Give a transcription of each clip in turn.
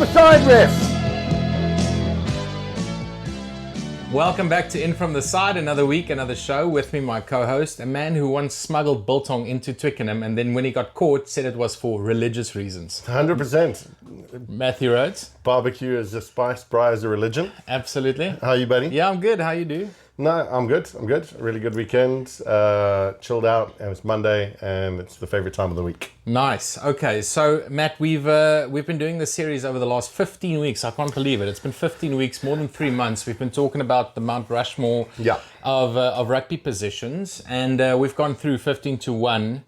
the Side, ref. Welcome back to In From The Side, another week, another show. With me, my co-host, a man who once smuggled biltong into Twickenham and then when he got caught said it was for religious reasons. 100%. Matthew Rhodes. Barbecue is a spice, braai is a religion. Absolutely. How are you, buddy? Yeah, I'm good. How you do? No, I'm good. Really good weekend. Chilled out, and it's Monday, and it's the favorite time of the week. Nice. Okay, so Matt, we've been doing this series over the last 15 weeks. I can't believe it. It's been 15 weeks, more than 3 months. We've been talking about the Mount Rushmore of rugby positions, and we've gone through 15 to 1.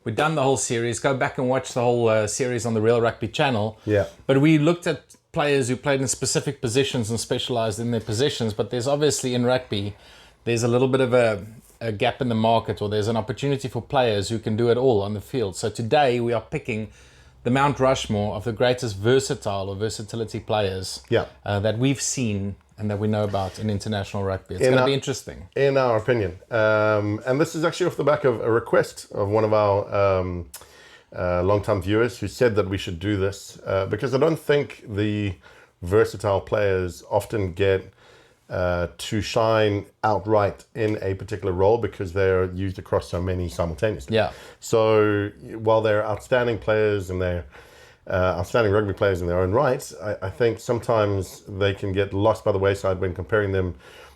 We've done the whole series. Go back and watch the whole series on the Real Rugby channel. Yeah. But we looked at players who played in specific positions and specialised in their positions. But there's obviously in rugby, there's a little bit of a gap in the market, or there's an opportunity for players who can do it all on the field. So today we are picking the Mount Rushmore of the greatest versatile or versatility players that we've seen and that we know about in international rugby. It's going to be interesting. In our opinion. And this is actually off the back of a request of one of our long-time viewers who said that we should do this because I don't think the versatile players often get to shine outright in a particular role because they're used across so many simultaneously. Yeah. So while they're outstanding players and they're outstanding rugby players in their own right, I think sometimes they can get lost by the wayside when comparing them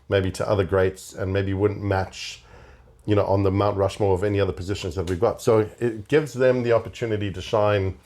maybe to other greats and maybe wouldn't match, on the Mount Rushmore of any other positions that we've got. So it gives them the opportunity to shine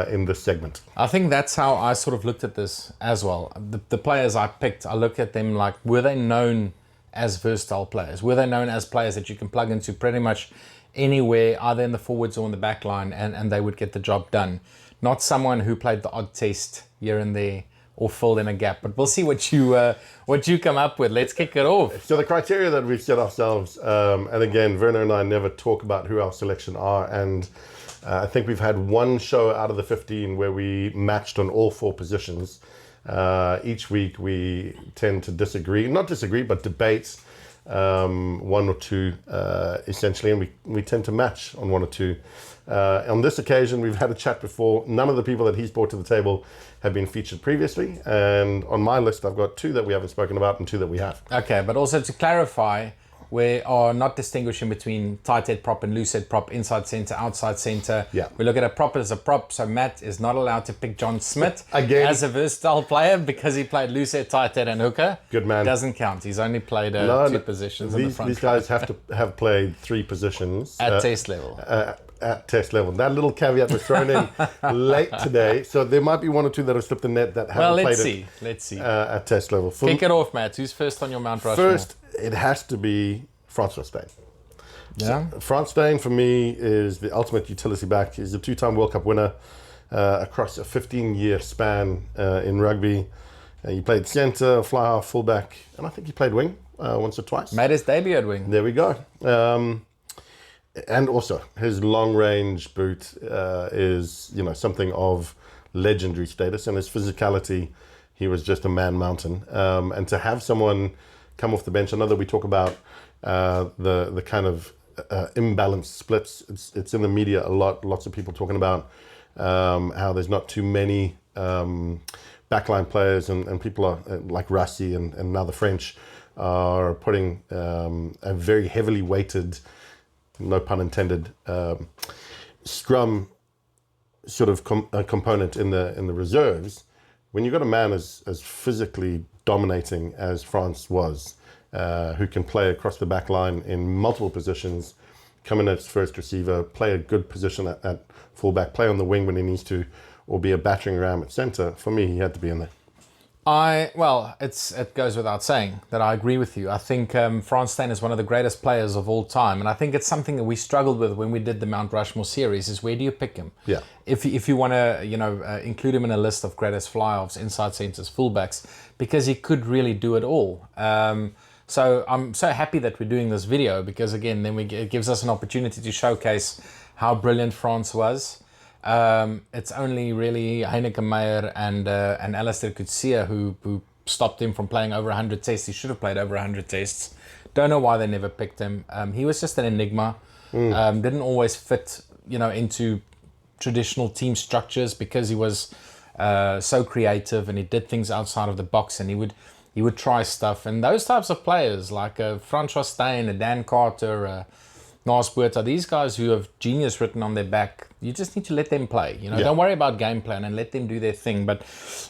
in this segment. I think that's how I sort of looked at this as well. The players I picked, I looked at them like, were they known as versatile players? Were they known as players that you can plug into pretty much anywhere, either in the forwards or in the back line, and they would get the job done? Not someone who played the odd test here and there or filled in a gap. But we'll see what you come up with. Let's kick it off. So the criteria that we've set ourselves, and again, Werner and I never talk about who our selection are, and I think we've had one show out of the 15 where we matched on all 4 positions. Each week we tend to not disagree, but debate one or two essentially, and we tend to match on 1 or 2. On this occasion, we've had a chat before. None of the people that he's brought to the table have been featured previously, and on my list I've got 2 that we haven't spoken about and 2 that we have. Okay, but also to clarify, we are not distinguishing between tight head prop and loose head prop, inside centre, outside centre. Yeah. We look at a prop as a prop, so Matt is not allowed to pick John Smith Again, as a versatile player because he played loose head, tight head and hooker. Good man. Doesn't count. He's only played 2 positions in the front. These guys have to have played 3 positions. At test level. At test level. That little caveat was thrown in late today, so there might be 1 or 2 that have slipped the net that haven't played it. Let's see. At test level. Kick it off, Matt. Who's first on your Mount Rushmore? First, it has to be Francois Steyn. Yeah. So, Frans Steyn for me is the ultimate utility back. He's a 2-time World Cup winner across a 15-year span in rugby. He played centre, fly half, fullback, and I think he played wing once or twice. Made his debut at wing. There we go. And also, his long-range boot is, something of legendary status, and his physicality, he was just a man mountain. And to have someone come off the bench, I know that we talk about the kind of imbalanced splits. It's in the media a lot. Lots of people talking about how there's not too many backline players, and people are like Rassi and now the French are putting a very heavily weighted, no pun intended, scrum sort of component in the reserves. When you've got a man as physically dominating as France was, who can play across the back line in multiple positions, come in as first receiver, play a good position at fullback, play on the wing when he needs to, or be a battering ram at centre, for me, he had to be in there. It goes without saying that I agree with you. I think Frans Steyn is one of the greatest players of all time, and I think it's something that we struggled with when we did the Mount Rushmore series. Is where do you pick him? Yeah. If you want to include him in a list of greatest fly-offs, inside centres, fullbacks, because he could really do it all. So I'm so happy that we're doing this video because again, then it gives us an opportunity to showcase how brilliant France was. It's only really Heineke Meyer and Alistair Coetzee who stopped him from playing over 100 tests. He should have played over 100 tests. Don't know why they never picked him. He was just an enigma. Didn't always fit, into traditional team structures because he was so creative, and he did things outside of the box, and he would try stuff. And those types of players, like a Francois Steyn, a Dan Carter, a Naas Botha, these guys who have genius written on their back, you just need to let them play. You know, don't worry about game plan and let them do their thing. But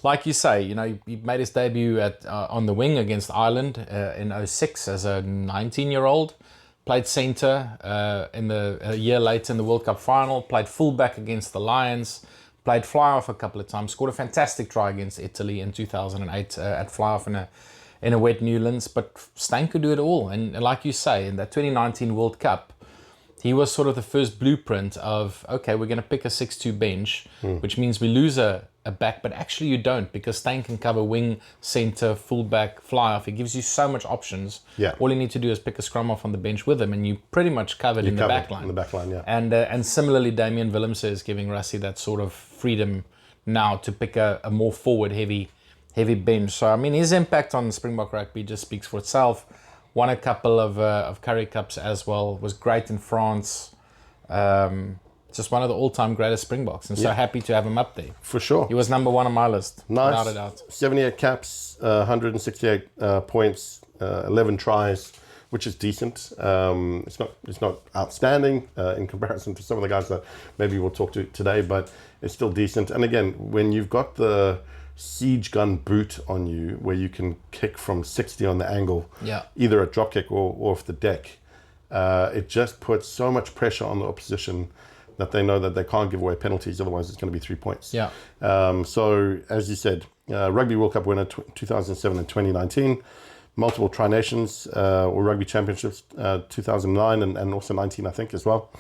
like you say, you know, he made his debut on the wing against Ireland in 2006 as a 19-year-old. Played centre a year later in the World Cup final. Played fullback against the Lions. Played fly-off a couple of times. Scored a fantastic try against Italy in 2008 at fly-off in a wet Newlands. But Steyn could do it all. And like you say, in that 2019 World Cup, he was sort of the first blueprint of, okay, we're going to pick a 6-2 bench, which means we lose a back, but actually you don't, because Steyn can cover wing, centre, fullback, fly-off. He gives you so much options. Yeah. All you need to do is pick a scrum off on the bench with him, and you pretty much covered in the back line. In the back line, yeah. And similarly, Damien Willemse is giving Rassie that sort of freedom now to pick a more forward-heavy bench. So, I mean, his impact on Springbok rugby just speaks for itself. Won a couple of Currie Cups as well. Was great in France. Just one of the all-time greatest Springboks. And so happy to have him up there. For sure. He was number one on my list. Nice. Without a doubt. 78 caps, 168 points, 11 tries, which is decent. It's not outstanding in comparison to some of the guys that maybe we'll talk to today, but it's still decent. And again, when you've got the siege gun boot on you, where you can kick from 60 on the angle, either a drop kick or off the deck, it just puts so much pressure on the opposition that they know that they can't give away penalties, otherwise it's going to be 3 points. Yeah. So as you said, Rugby World Cup winner 2007 and 2019, multiple Tri-Nations or Rugby Championships 2009 and also 19 I think as well.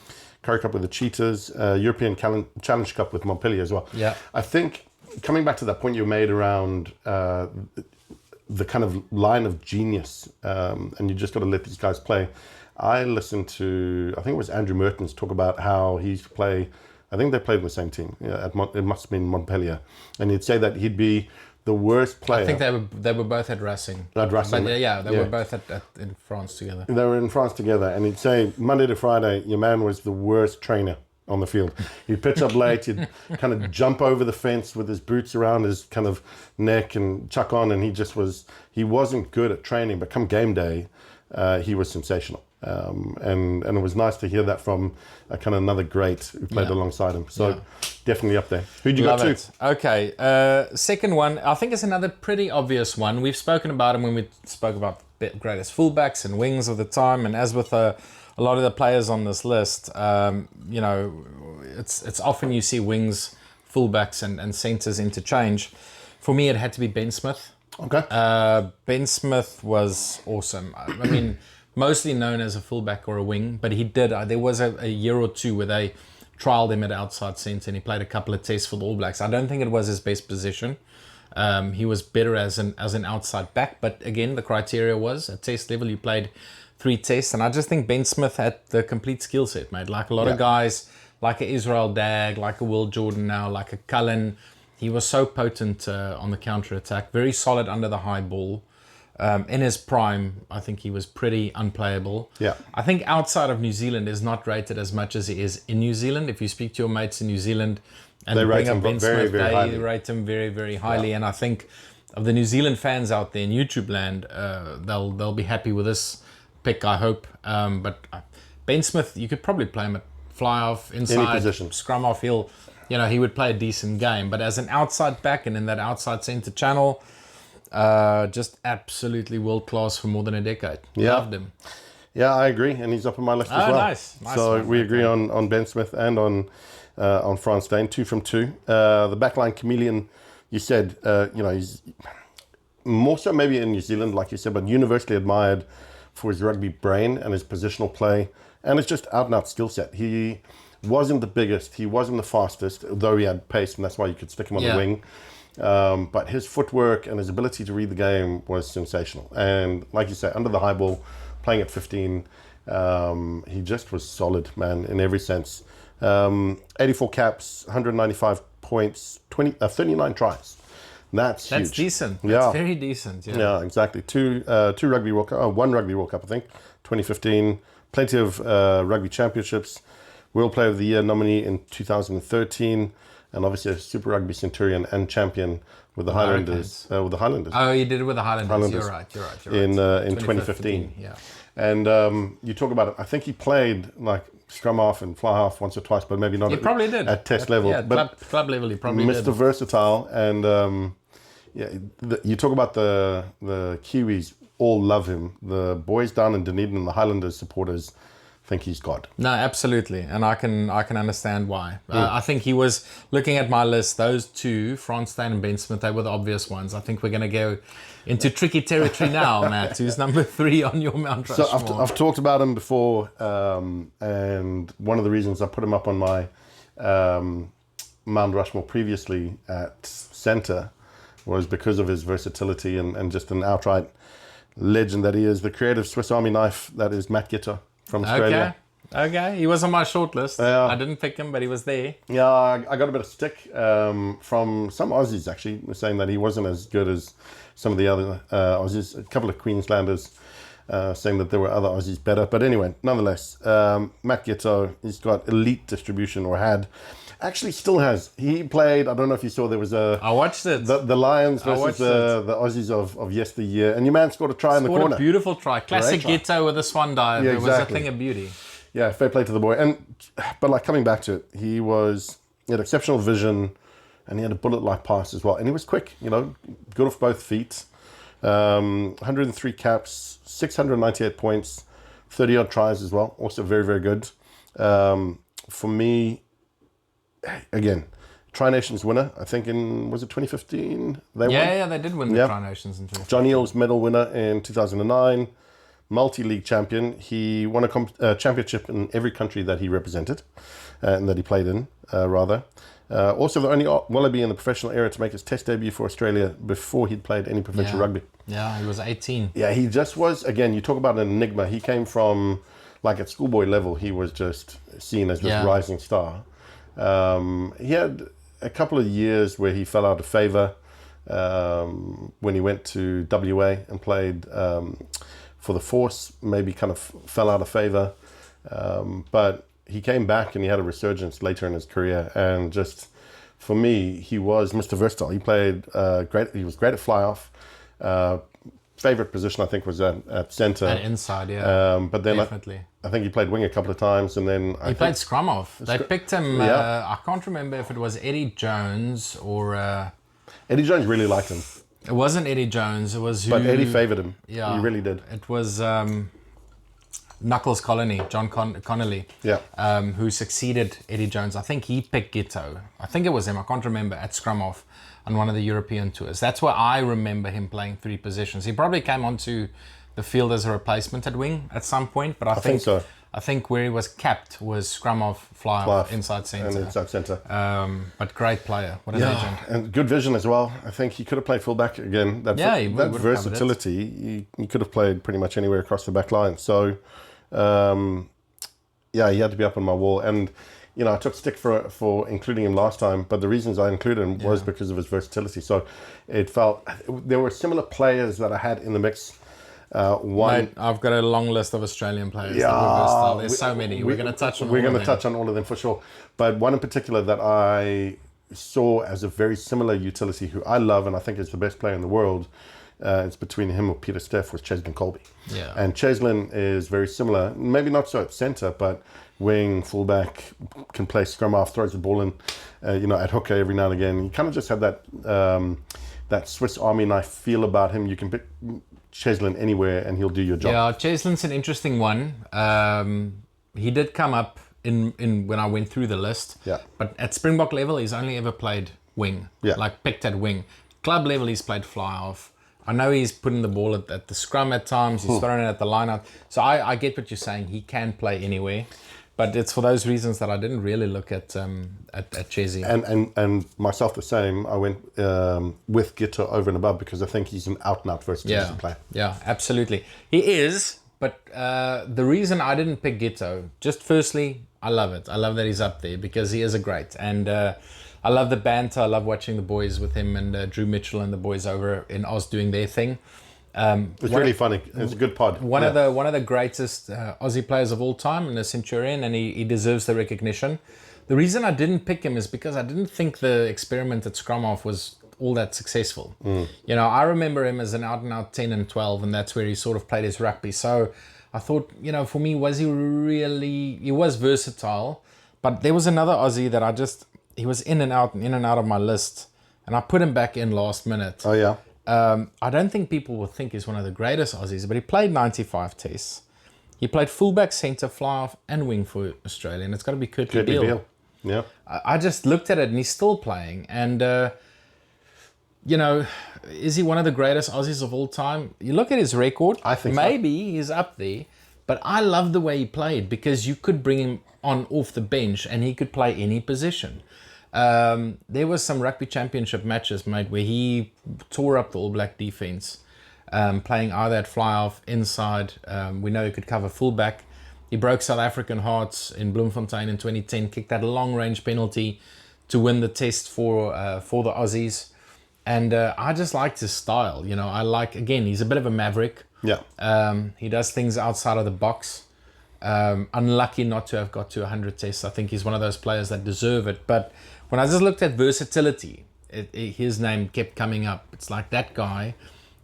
Currie Cup with the Cheetahs, European Challenge Cup with Montpellier as well. Yeah. I think, coming back to that point you made around the kind of line of genius, and you just got to let these guys play. I listened to, I think it was Andrew Mertens talk about how he used to play, I think they played in the same team, it must have been Montpellier, and he'd say that he'd be the worst player. I think they were both at Racing. At Racing. But they were both in France together. They were in France together, and he'd say Monday to Friday, your man was the worst trainer on the field. He'd pitch up late, he'd kind of jump over the fence with his boots around his kind of neck and chuck on, and he wasn't good at training, but come game day, he was sensational. And it was nice to hear that from a kind of another great who played alongside him. So definitely up there. Who'd you got to? Okay, second one, I think it's another pretty obvious one. We've spoken about him when we spoke about the greatest fullbacks and wings of the time, and as with a lot of the players on this list, you know, it's often you see wings, fullbacks and centres interchange. For me, it had to be Ben Smith. Okay. Ben Smith was awesome. I mean, mostly known as a fullback or a wing, but he did. There was a year or two where they trialled him at outside centre, and he played a couple of tests for the All Blacks. I don't think it was his best position. He was better as an outside back, but again, the criteria was at test level. You played 3 tests, and I just think Ben Smith had the complete skill set, mate. Like a lot of guys, like a Israel Dag, like a Will Jordan now, like a Cullen. He was so potent on the counter attack, very solid under the high ball. In his prime, I think he was pretty unplayable. Yeah. I think outside of New Zealand is not rated as much as he is in New Zealand. If you speak to your mates in New Zealand and they bring up Ben Smith, very they highly. rate him very, very highly. Yeah. And I think of the New Zealand fans out there in YouTube land, they'll be happy with this pick, I hope. But Ben Smith, you could probably play him at fly off, inside, scrum off. He would play a decent game. But as an outside back and in that outside centre channel, just absolutely world class for more than a decade. Loved him. Yeah, I agree, and he's up on my list as well. Nice so one, we agree on Ben Smith and on Frans Steyn, 2 from 2. The backline chameleon, you said, he's more so maybe in New Zealand, like you said, but universally admired for his rugby brain and his positional play, and it's just out and out skill set. He wasn't the biggest, he wasn't the fastest, though he had pace, and that's why you could stick him on the wing. But his footwork and his ability to read the game was sensational. And like you say, under the high ball, playing at 15, he just was solid, man, in every sense. 84 caps, 195 points, 39 tries. That's huge. That's decent. That's very decent. Yeah, exactly. One Rugby World Cup, I think, 2015. Plenty of rugby championships. World Player of the Year nominee in 2013. and obviously a Super Rugby centurion and champion with the Highlanders. With the Highlanders. Oh, you did it with the Highlanders. You're right. In 2015. Yeah. And you talk about it. I think he played like scrum half and fly half once or twice, but maybe not. He probably did at test level. Yeah, but club level, he probably did. Mr. Versatile, and you talk about the Kiwis all love him. The boys down in Dunedin, the Highlanders supporters, think he's God. No, absolutely, and I can understand why. I think he was looking at my list. Those two, Franz Steyn and Ben Smith, they were the obvious ones. I think we're going to go into tricky territory now, Matt. Who's number 3 on your Mount Rushmore? So I've talked about him before, and one of the reasons I put him up on my Mount Rushmore previously at centre was because of his versatility and just an outright legend that he is. The creative Swiss Army knife that is Matt Gitter from Australia. Okay, he was on my shortlist. I didn't pick him, but he was there. Yeah, I got a bit of stick from some Aussies actually, saying that he wasn't as good as some of the other Aussies. A couple of Queenslanders saying that there were other Aussies better. But anyway, nonetheless, Matt Giteau, he's got elite distribution, or had. Actually, still has. He played, I don't know if you saw, there was I watched it. The Lions versus the Aussies of yesteryear. And your man scored a try in the corner. A beautiful try. Classic Giteau with a swan dive. Yeah, it was a thing of beauty. Yeah, fair play to the boy. But like coming back to it, he had exceptional vision, and he had a bullet-like pass as well. And he was quick, good off both feet. 103 caps, 698 points, 30-odd tries as well. Also very, very good. For me, again, Tri Nations winner, I think was it 2015? They won? Yeah, they did win the Tri Nations in 2015. John Eales medal winner in 2009, multi-league champion. He won a championship in every country that he represented, and that he played in, rather. Also the only Wallaby in the professional era to make his test debut for Australia before he'd played any professional rugby. Yeah, he was 18. Yeah, he just was, again, you talk about an enigma. He came from, like at schoolboy level, he was just seen as this rising star. He had a couple of years where he fell out of favour when he went to WA and played for the Force, maybe kind of fell out of favour. But he came back and he had a resurgence later in his career. And just, for me, he was Mr. Versatile. He played great. He was great at fly-off. Favourite position, I think, was at centre. At inside, yeah. But then definitely. I think he played wing a couple of times, and then he played scrum off. They picked him. I can't remember if it was Eddie Jones or. Eddie Jones really liked him. It wasn't Eddie Jones. It was. But Eddie favoured him. Yeah, he really did. It was Knuckles Colony, John Connolly. Yeah. Who succeeded Eddie Jones. I think he picked Giteau. I think it was him. I can't remember, at scrum off on one of the European tours. That's where I remember him playing 3 positions. He probably came onto the field as a replacement at wing at some point, but I think so. I think where he was capped was scrum off, fly off, inside centre. And inside centre. But great player. What a legend. And good vision as well. I think he could have played fullback again. That versatility, he could have played pretty much anywhere across the back line. So, he had to be up on my wall. And, I took stick for including him last time, but the reasons I included him was because of his versatility. So it felt, there were similar players that I had in the mix. Mate, I've got a long list of Australian players that were versatile. There's so many. We're going to touch on all of them. We're going to touch on all of them for sure. But one in particular that I saw as a very similar utility, who I love and I think is the best player in the world, it's between him or Peter Steff, was Cheslin Colby. Yeah. And Cheslin is very similar, maybe not so at centre, but wing, fullback, can play scrum half, throws the ball in, at hooker every now and again. He kind of just had that Swiss Army knife feel about him. You can pick Cheslin anywhere and he'll do your job. Yeah, Cheslin's an interesting one. He did come up in when I went through the list. Yeah. But at Springbok level, he's only ever played wing. Yeah. Like picked at wing. Club level, he's played fly off. I know he's putting the ball at the scrum at times. He's throwing it at the line out. So I get what you're saying. He can play anywhere. But it's for those reasons that I didn't really look at Chesy. And myself the same. I went with Giteau over and above because I think he's an out-and-out versatility player. Yeah, absolutely. He is, but the reason I didn't pick Giteau, just firstly, I love it. I love that he's up there because he is a great. And I love the banter. I love watching the boys with him and Drew Mitchell and the boys over in Oz doing their thing. It's really funny. It's a good pod. One of the greatest Aussie players of all time, and a Centurion, and he deserves the recognition. The reason I didn't pick him is because I didn't think the experiment at scrum half was all that successful. You know, I remember him as an out-and-out 10 and 12, and that's where he sort of played his rugby. So I thought, you know, for me, he was versatile, but there was another Aussie that he was in and out of my list, and I put him back in last minute. Oh, yeah. I don't think people will think he's one of the greatest Aussies, but he played 95 tests. He played fullback, centre, fly-off, and wing for Australia, and it's got to be Curtly Beale. Yeah. I just looked at it, and he's still playing, and... you know, is he one of the greatest Aussies of all time? You look at his record, I think maybe he's up there, but I love the way he played because you could bring him on off the bench and he could play any position. There was some rugby championship matches, mate, where he tore up the All Black defense, playing either at fly-off, inside. We know he could cover fullback. He broke South African hearts in Bloemfontein in 2010, kicked that long-range penalty to win the test for the Aussies. And I just liked his style. You know, again, he's a bit of a maverick. Yeah. He does things outside of the box. Unlucky not to have got to 100 tests. I think he's one of those players that deserve it. But when I just looked at versatility, his name kept coming up. It's like that guy,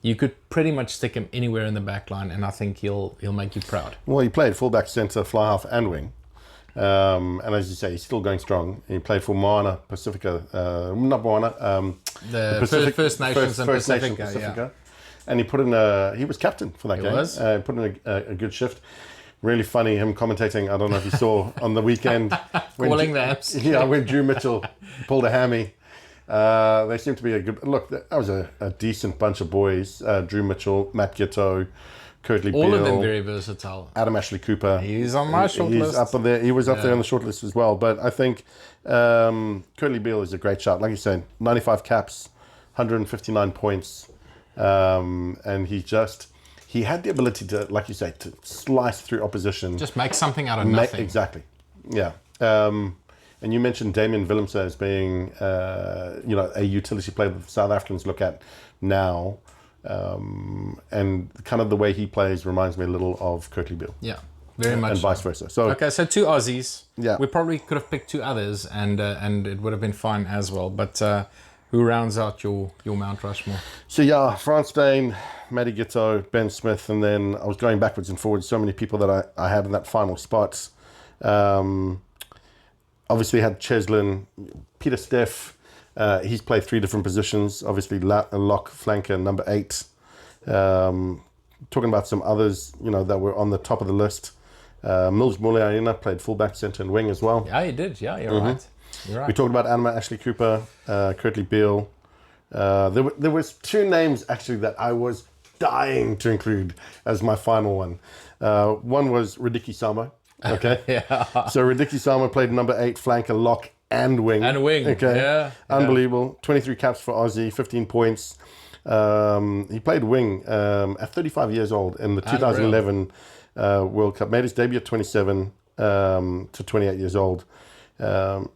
you could pretty much stick him anywhere in the back line, and I think he'll make you proud. Well, he played fullback, centre, fly half, and wing. And as you say, he's still going strong. He played for Moana Pacifica, not Moana, the Pacific, First Nations and First Nation Pacifica. Yeah. And he was captain for that game. Was. Put in a good shift. Really funny, him commentating. I don't know if you saw on the weekend. Calling the hamstring. Yeah, when Drew Mitchell pulled a hammy. They seem to be a good... Look, that was a decent bunch of boys. Drew Mitchell, Matt Giteau, Curtly Beale. All of them very versatile. Adam Ashley Cooper. He's on my short list. He's up there. He was up there on the short list as well. But I think Curtly Beale is a great shot. Like you said, 95 caps, 159 points. And he had the ability to, like you say, to slice through opposition. Just make something out of nothing. Exactly. Yeah. And you mentioned Damien Willemse as being, a utility player that the South Africans look at now. And kind of the way he plays reminds me a little of Curtly Beale. Yeah, very much. And vice versa. So okay, so two Aussies. Yeah. We probably could have picked two others, and it would have been fine as well. But who rounds out your Mount Rushmore? So yeah, Frans Steyn, Matty Giteau, Ben Smith, and then I was going backwards and forwards. So many people that I had in that final spot. Obviously had Cheslin, Peter Steff. He's played three different positions. Obviously, lock, flanker, number 8. Talking about some others, that were on the top of the list. Mills Muliaina played fullback, centre, and wing as well. Yeah, he did. Yeah, you're right. You're right. We talked about Anima Ashley Cooper, Curtly Beale. There was two names actually that I was dying to include as my final one. One was Radiki Samo. Okay. Yeah. So Radiki Samo played number 8, flanker, lock, and wing. And wing. Okay. Yeah. Unbelievable. 23 caps for Aussie, 15 points. He played wing at 35 years old in the 2011 World Cup. Made his debut at 27 to 28 years old. And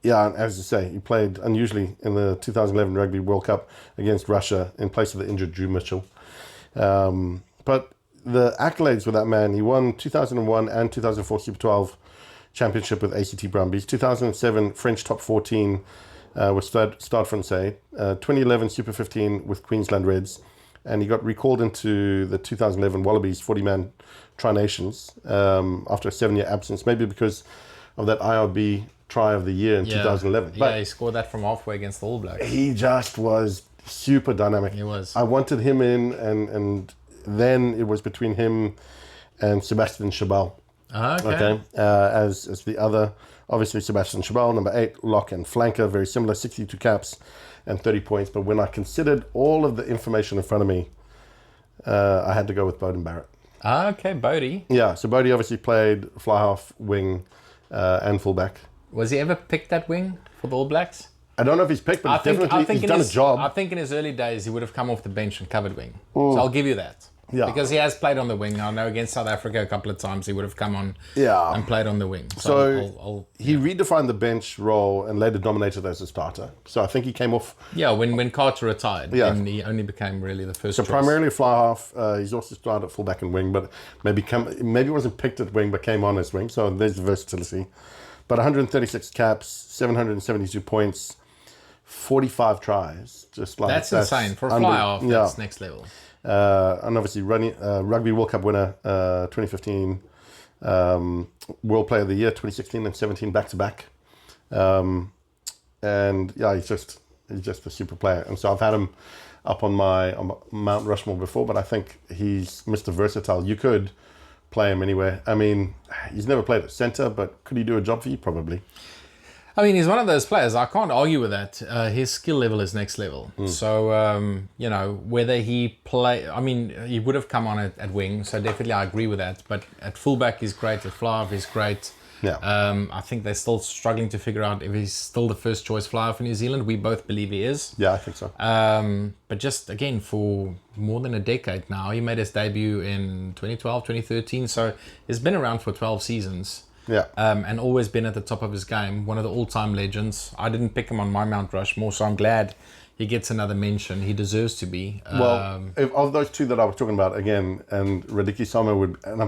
as you say, he played unusually in the 2011 Rugby World Cup against Russia in place of the injured Drew Mitchell. But the accolades with that man, he won 2001 and 2004 Super 12 championship with ACT Brumbies, 2007 French top 14 with Stade Francais, 2011 Super 15 with Queensland Reds, and he got recalled into the 2011 Wallabies 40-man Tri-Nations after a 7-year absence, maybe because of that IRB Try of the Year in 2011. But he scored that from halfway against the All Blacks. He just was super dynamic. He was. I wanted him in, and then it was between him and Sebastian Chabal. Okay. As the other, obviously Sebastian Chabal, number 8, lock and flanker, very similar, 62 caps and 30 points. But when I considered all of the information in front of me, I had to go with Beauden Barrett. Okay, Bodie. Yeah, so Bodie obviously played fly half, wing, and fullback. Was he ever picked at wing for the All Blacks? I don't know if he's picked, but he's done a job. I think in his early days he would have come off the bench and covered wing. So I'll give you that. Yeah. Because he has played on the wing. I know against South Africa a couple of times he would have come on and played on the wing. So he redefined the bench role and later dominated as a starter. So I think he came off... Yeah, when Carter retired, and he only became really the first choice. Primarily fly half. He's also started at fullback and wing, but maybe wasn't picked at wing, but came on as wing. So there's the versatility. But 136 caps, 772 points, 45 tries. Just like that's insane for a fly-off. That's next level. And obviously Rugby World Cup winner, 2015, World Player of the Year, 2016 and 17 back-to-back. And yeah, he's just a super player. And so I've had him up on Mount Rushmore before, but I think he's Mr. Versatile. You could play him anywhere. I mean, he's never played at centre, but could he do a job for you? Probably. I mean, he's one of those players. I can't argue with that. His skill level is next level. So, you know, whether he he would have come on at wing, so definitely I agree with that. But at fullback, he's great. At fly-off, he's great. Yeah. I think they're still struggling to figure out if he's still the first choice fly-off in New Zealand. We both believe he is. Yeah, I think so. But just, again, for more than a decade now, he made his debut in 2012, 2013. So he's been around for 12 seasons. Yeah. And always been at the top of his game. One of the all-time legends. I didn't pick him on my Mount Rushmore, so I'm glad he gets another mention. He deserves to be. Well, of those two that I was talking about, again, and Radicki Sama would, and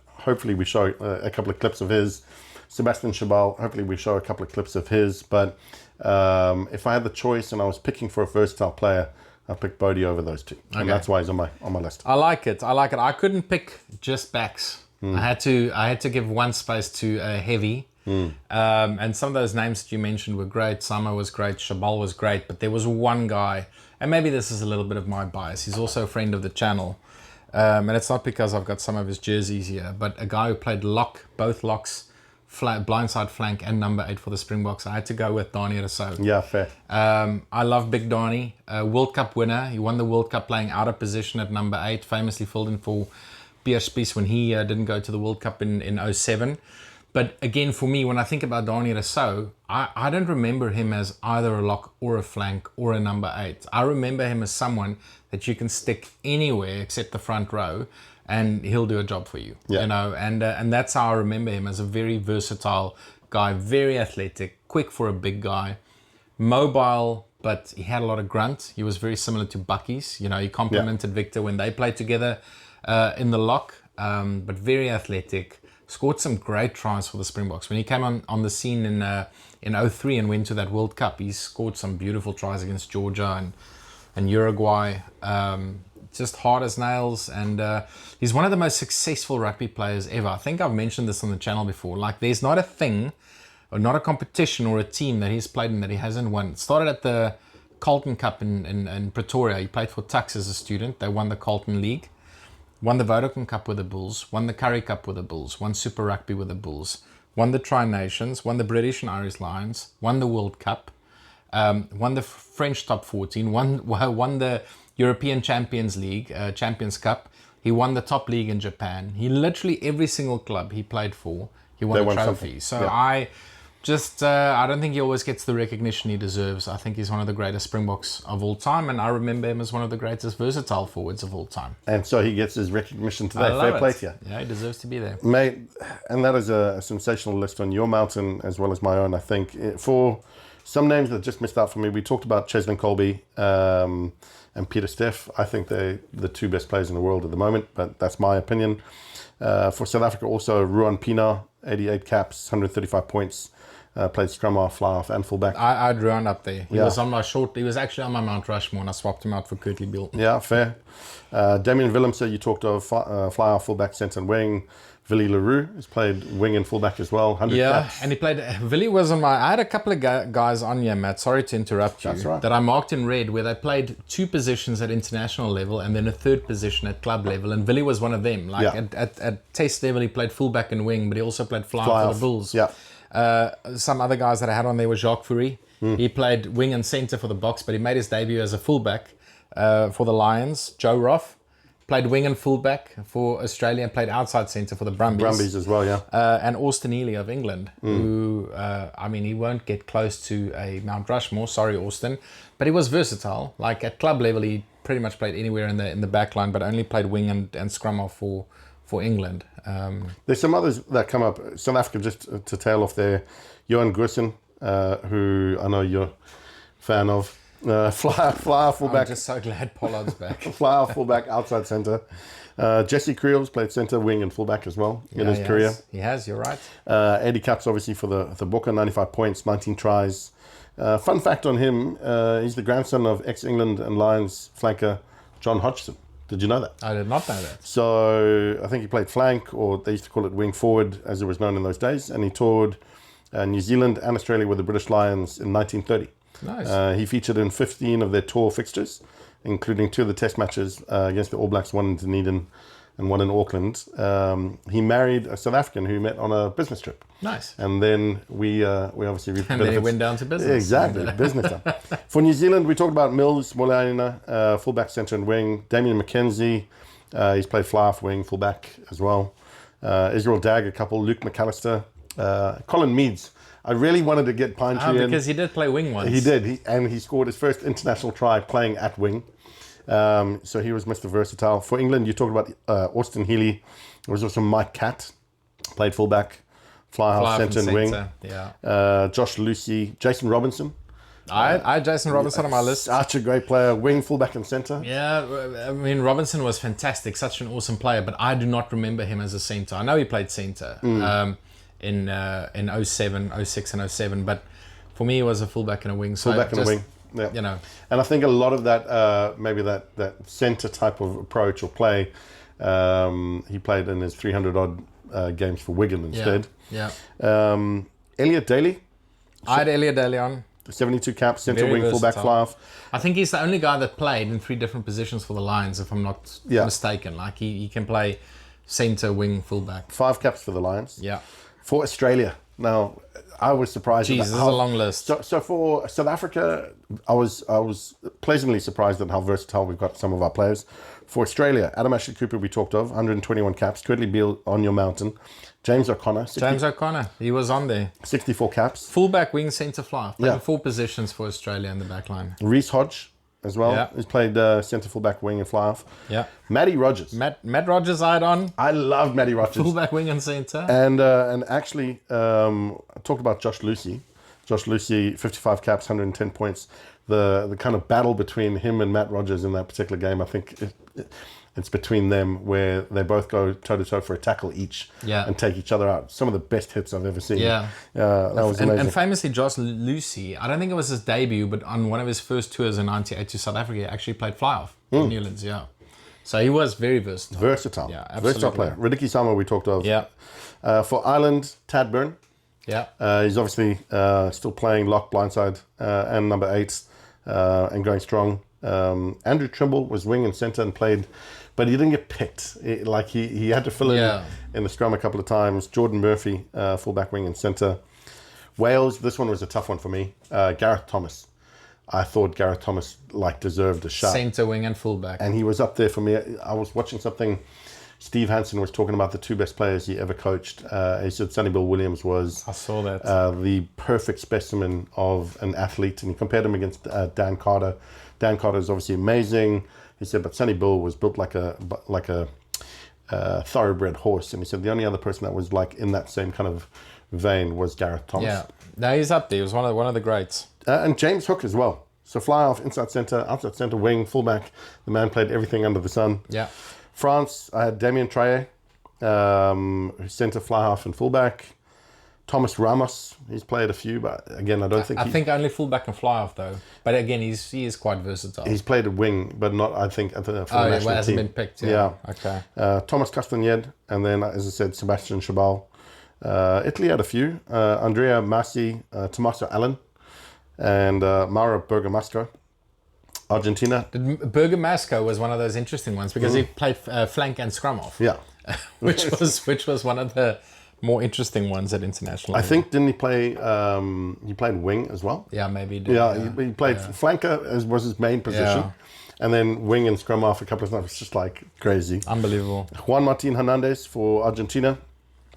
hopefully we show a couple of clips of his. Sebastian Chabal, hopefully we show a couple of clips of his. But if I had the choice and I was picking for a versatile player, I'll pick Bodie over those two. Okay. And that's why he's on my list. I like it. I couldn't pick just backs. I had to give one space to a heavy. And some of those names that you mentioned were great. Sama was great. Chabal was great. But there was one guy, and maybe this is a little bit of my bias. He's also a friend of the channel. And it's not because I've got some of his jerseys here, but a guy who played both locks, blindside flank and number 8 for the Springboks. I had to go with Dani Rousseau. Yeah, fair. I love Big Dani. World Cup winner. He won the World Cup playing out of position at number 8, famously filled in for Pierre Spies when he didn't go to the World Cup in 07. But again, for me, when I think about Dani Rousseau, I don't remember him as either a lock or a flank or a number 8. I remember him as someone that you can stick anywhere except the front row and he'll do a job for you. Yeah. You know, and that's how I remember him, as a very versatile guy, very athletic, quick for a big guy, mobile, but he had a lot of grunt. He was very similar to Bucky's. You know, he complemented Victor when they played together in the lock, but very athletic. Scored some great tries for the Springboks. When he came on the scene in 03 and went to that World Cup, he scored some beautiful tries against Georgia and Uruguay. Just hard as nails, and he's one of the most successful rugby players ever. I think I've mentioned this on the channel before. Like, there's not a thing, or not a competition or a team that he's played in that he hasn't won. It started at the Carlton Cup in Pretoria. He played for Tuks as a student. They won the Carlton League. Won the Vodacom Cup with the Bulls, won the Currie Cup with the Bulls, won Super Rugby with the Bulls, won the Tri-Nations, won the British and Irish Lions, won the World Cup, won the French Top 14, won the European Champions League, Champions Cup. He won the top league in Japan. He literally, every single club he played for, he won a trophy. So yeah. I don't think he always gets the recognition he deserves. I think he's one of the greatest Springboks of all time, and I remember him as one of the greatest versatile forwards of all time. And so he gets his recognition today. Fair play to you. Yeah, he deserves to be there. Mate, and that is a sensational list on your mountain as well as my own, I think. For some names that just missed out for me, we talked about Cheslin Colby and Peter Steff. I think they're the two best players in the world at the moment, but that's my opinion. For South Africa, also Ruan Pienaar, 88 caps, 135 points. Played scrum half, fly off, and fullback. I'd run up there. He was on my He was actually on my Mount Rushmore, and I swapped him out for Kurtley Beale. Yeah, fair. Damien Willemse, you talked of fly off, fullback, centre, and wing. Willie Leroux has played wing and fullback as well. 100 caps. And he played. Willie was on my. I had a couple of guys on here, Matt. Sorry to interrupt you. That's right. That I marked in red, where they played 2 positions at international level and then a 3rd position at club level. And Willie was one of them. Like at Test level, he played fullback and wing, but he also played fly off for the Bulls. Yeah. Some other guys that I had on there were Jacques Fourie. He played wing and centre for the Boks, but he made his debut as a fullback for the Lions. Joe Roth played wing and fullback for Australia and played outside centre for the Brumbies. Brumbies as well, yeah. And Austin Healy of England, who, he won't get close to a Mount Rushmore. Sorry, Austin. But he was versatile. Like, at club level, he pretty much played anywhere in the back line, but only played wing and scrum off for England. There's some others that come up. South Africa, just to tail off there, Johan Goosen, who I know you're a fan of. Fly I'm fullback. just so glad Pollard's back. Fly fullback, outside centre. Jesse Creels played centre, wing, and fullback as well in his he career. He has, you're right. Eddie Caps, obviously, for the Booker, 95 points, 19 tries. Fun fact on him, he's the grandson of ex-England and Lions flanker John Hodgson. Did you know that? I did not know that. So I think he played flank, or they used to call it wing forward, as it was known in those days. And he toured New Zealand and Australia with the British Lions in 1930. Nice. He featured in 15 of their tour fixtures, including 2 of the test matches against the All Blacks, one in Dunedin and one in Auckland. He married a South African who met on a business trip. Nice. And then we obviously reaped And then he went down to business. Exactly, business time. For New Zealand, we talked about Mills, Moleaina, fullback, centre and wing. Damien McKenzie, he's played fly-half wing, fullback as well. Israel Dag, a couple. Luke McAllister. Colin Meads. I really wanted to get Pine Tree in. Because he did play wing once. He did, he scored his first international try playing at wing. So he was Mr. Versatile. For England, you talked about Austin Healy. There was also Mike Catt, played fullback, fly-half, centre and wing. Yeah. Josh Lucy, Jason Robinson. I had Jason Robinson on my list. Such a great player, wing, fullback and centre. Yeah, I mean, Robinson was fantastic, such an awesome player, but I do not remember him as a centre. I know he played centre in 07, 06 and 07, but for me, he was a fullback and a wing. So Fullback and a wing. Yeah. You know. And I think a lot of that, maybe that centre type of approach or play, he played in his 300-odd games for Wigan instead. Yeah. Elliot Daly. I had Elliot Daly on. 72 caps, centre, Very wing, fullback, versatile. fly-half. I think he's the only guy that played in 3 different positions for the Lions, if I'm not mistaken. Like, he can play centre, wing, fullback. 5 caps for the Lions. Yeah. For Australia. Now, I was surprised. Jeez, this is a long list. So for South Africa, I was pleasantly surprised at how versatile we've got some of our players. For Australia, Adam Ashley Cooper we talked of, 121 caps. Curdley Beale on your mountain. James O'Connor. He was on there. 64 caps. Fullback, wing, centre, fly. Played 4 positions for Australia in the back line. Reece Hodge as well. Yeah. He's played centre, fullback, wing and fly-half. Yeah. Matty Rogers. Matt Rogers I had on. I love Matty Rogers. Fullback, wing and centre. And actually, I talked about Josh Lucy. Josh Lucy, 55 caps, 110 points. The kind of battle between him and Matt Rogers in that particular game, I think it's between them where they both go toe-to-toe for a tackle each and take each other out. Some of the best hits I've ever seen. Yeah. That was amazing. And famously, Josh Lucy, I don't think it was his debut, but on one of his first tours in 98 to South Africa, he actually played fly-off in Newlands, So he was very versatile. Versatile. Yeah, absolutely. Versatile player. Riddicky Sama we talked of. Yeah. For Ireland, Tad Byrne. Yeah. He's obviously still playing lock, blindside, and number 8, and going strong. Andrew Trimble was wing and centre and played, but he didn't get picked. He had to fill in the scrum a couple of times. Jordan Murphy, fullback, wing and centre. Wales, this one was a tough one for me. Gareth Thomas. I thought Gareth Thomas deserved a shot. Centre, wing and fullback. And he was up there for me. I was watching something. Steve Hansen was talking about the 2 best players he ever coached. He said Sonny Bill Williams was I saw that. The perfect specimen of an athlete, and he compared him against Dan Carter. Dan Carter is obviously amazing. He said, but Sonny Bill was built like a thoroughbred horse, and he said the only other person that was in that same kind of vein was Gareth Thomas. Yeah, no, he's up there. He was one of the greats. And James Hook as well. So fly off, inside centre, outside centre, wing, fullback. The man played everything under the sun. Yeah. France, I had Damien Traye, centre, fly half and fullback. Thomas Ramos, he's played a few, but again, I don't think I think only fullback and fly off though. But again, he is quite versatile. He's played a wing, but not, I think, for the national team. Hasn't been picked. Yeah. Okay. Thomas Castagned, and then, as I said, Sebastian Chabal. Italy had a few. Andrea Massi, Tommaso Allen, and Mauro Bergamasco. Argentina. Bergamasco was one of those interesting ones because he played flank and scrum off. Yeah. which was one of the more interesting ones at international. I think, didn't he play, he played wing as well? Yeah, maybe he did. Yeah, he played flanker was his main position. Yeah. And then wing and scrum off a couple of times. It's just crazy. Unbelievable. Juan Martin Hernandez for Argentina.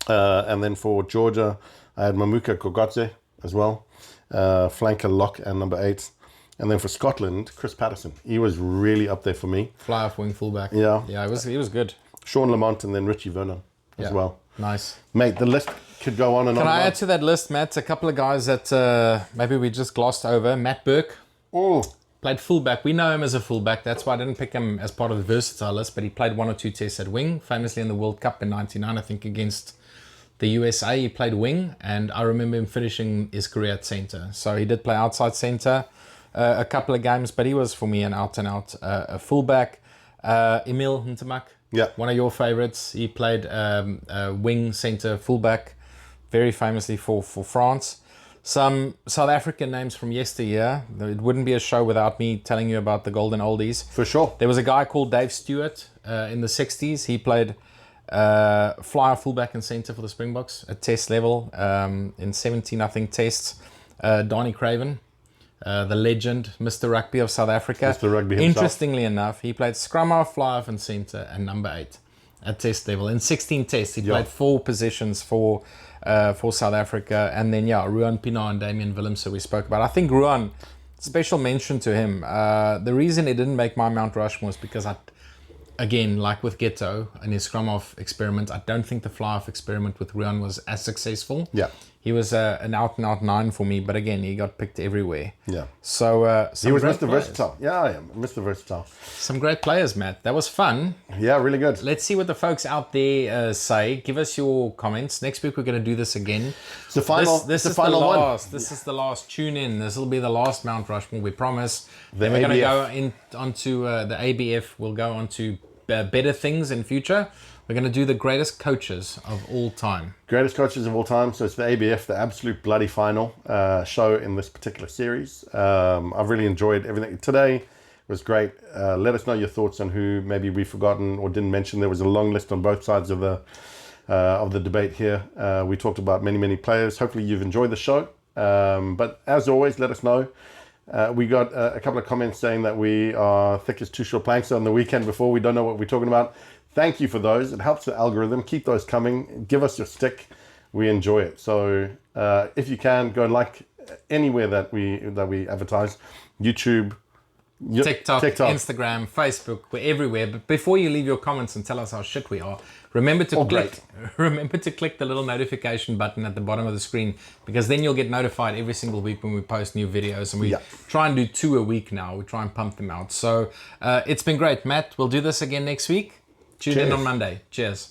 And then for Georgia, I had Mamuka Gogodze as well. Flanker, lock, and number 8. And then for Scotland, Chris Patterson. He was really up there for me. Fly off wing fullback. Yeah. Yeah, he was good. Sean Lamont and then Richie Vernon as well. Nice. Mate, the list could go on and on. Can I add to that list, Matt, a couple of guys that maybe we just glossed over? Matt Burke. Oh. played fullback. We know him as a fullback. That's why I didn't pick him as part of the versatile list, but he played 1 or 2 tests at wing, famously in the World Cup in 99, I think, against the USA. He played wing, and I remember him finishing his career at centre. So he did play outside centre a couple of games, but he was, for me, an out-and-out a fullback. Emil Ntemak, one of your favourites. He played wing, centre, fullback, very famously for France. Some South African names from yesteryear. It wouldn't be a show without me telling you about the golden oldies. For sure. There was a guy called Dave Stewart in the 60s. He played flyer, fullback and centre for the Springboks at test level in 17, I think, tests. Donnie Craven, the legend, Mr. Rugby of South Africa. Mr. Rugby himself. Interestingly enough, he played scrum half, fly half and centre and number 8 at test level. In 16 tests, he played 4 positions for South Africa. And then, Ruan Pienaar and Damian Willemse we spoke about. I think Ruan, special mention to him. The reason he didn't make my Mount Rushmore is because again, like with Ghetto and his scrum off experiment, I don't think the fly off experiment with Ruan was as successful. Yeah. He was an out and out 9 for me, but again, he got picked everywhere. Yeah. So he was Mr. Versatile. Yeah, Mr. Versatile. Some great players, Matt. That was fun. Yeah, really good. Let's see what the folks out there say. Give us your comments. Next week we're going to do this again. It's the final. This is the last. one. This is the last. Tune in. This will be the last Mount Rushmore. We promise. Then we're going to go onto the ABF. We'll go on to better things in future. We're going to do the greatest coaches of all time. Greatest coaches of all time. So it's the ABF, the absolute bloody final show in this particular series. I've really enjoyed everything. Today was great. Let us know your thoughts on who maybe we've forgotten or didn't mention. There was a long list on both sides of the debate here. We talked about many players. Hopefully you've enjoyed the show. But as always, let us know. We got a couple of comments saying that we are thick as 2 short planks on the weekend before. We don't know what we're talking about. Thank you for those. It helps the algorithm. Keep those coming. Give us your stick. We enjoy it. So if you can, go and like anywhere that we advertise. YouTube, TikTok, Instagram, Facebook, we're everywhere. But before you leave your comments and tell us how shit we are, remember to click the little notification button at the bottom of the screen, because then you'll get notified every single week when we post new videos. And we try and do 2 a week now. We try and pump them out. So it's been great, Matt. We'll do this again next week. Tune in on Monday. Cheers.